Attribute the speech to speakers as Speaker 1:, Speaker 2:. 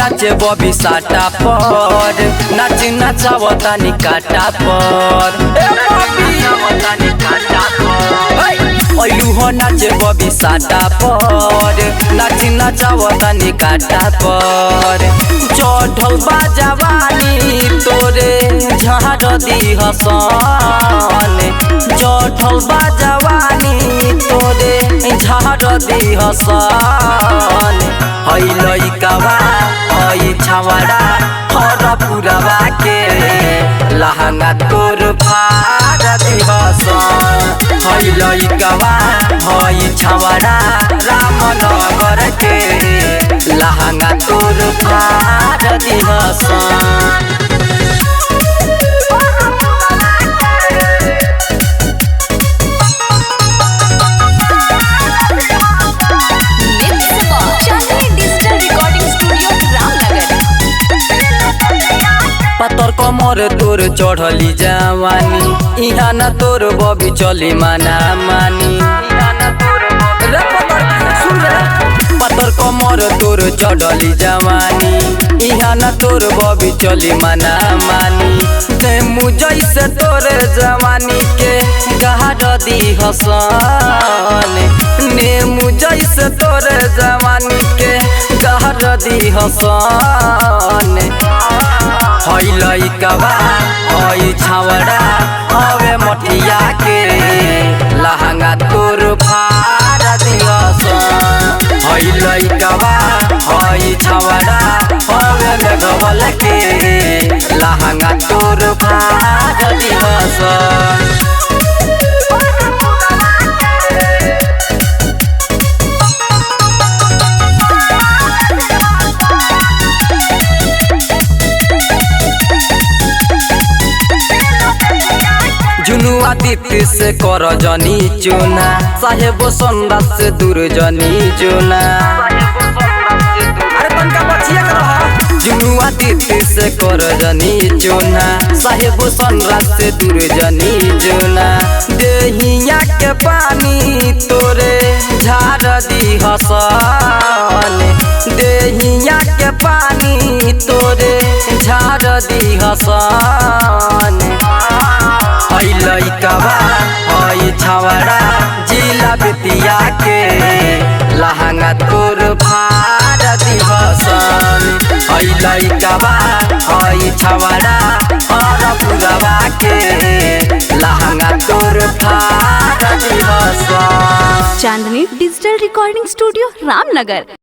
Speaker 1: नाचे बॉबी साटा पर नाच नचावता निकाटा पर ओलू हो नाचे बॉबी साटा पर नाच नचावता निकाटा पर चढ़ल बा जवानी तोरे झाड़ दी हसन चढ़ल बा जवानी तोरे झाड़ दी हसन हई लइकावा हई छावड़ा हर पुरवा के लहंगा तोर फाड़ दी हसन हई लइकावा हई छावड़ा रामनगर के लहंगा तोर फाड़ दी हसन। पत्थर कमर तोर चढ़ली जवानी इहा न तोर बबी चली माना मानी पत्थर कमर तोर चढ़ली जवानी इहा न तोर बबी चली माना मानी मुझे से तोर जवानी के गहाड़ दी हसन ने मुझे से तोर जवानी के गहाड़ दी हसन हई लइकावा हई छावड़ा हवे मठिया के लहंगा तोर फाड़ दी हसन हई लइकावा हई छावड़ा हवे मेघवल के लहंगा तोर फाड़ दी हसन। जुनुआ दीप्ति से कर जनी चुना साहेब संदा से दूर जनी जुना जुनुआ दीप्ति से कर जनी चुना साहेब संदा से दूर जनी जुना देहिया के पानी तोरे झाड़ दी हसन देहिया के पानी तोरे झाड़ दी हसन हई लइकावा हई छावड़ा जिला बेतिया के लहंगा तोर फाड़ दी हसन हई लइकावा हई छावड़ा हर पुरवा के लहंगा तोर फाड़ दी हसन।
Speaker 2: चांदनी डिजिटल रिकॉर्डिंग स्टूडियो रामनगर।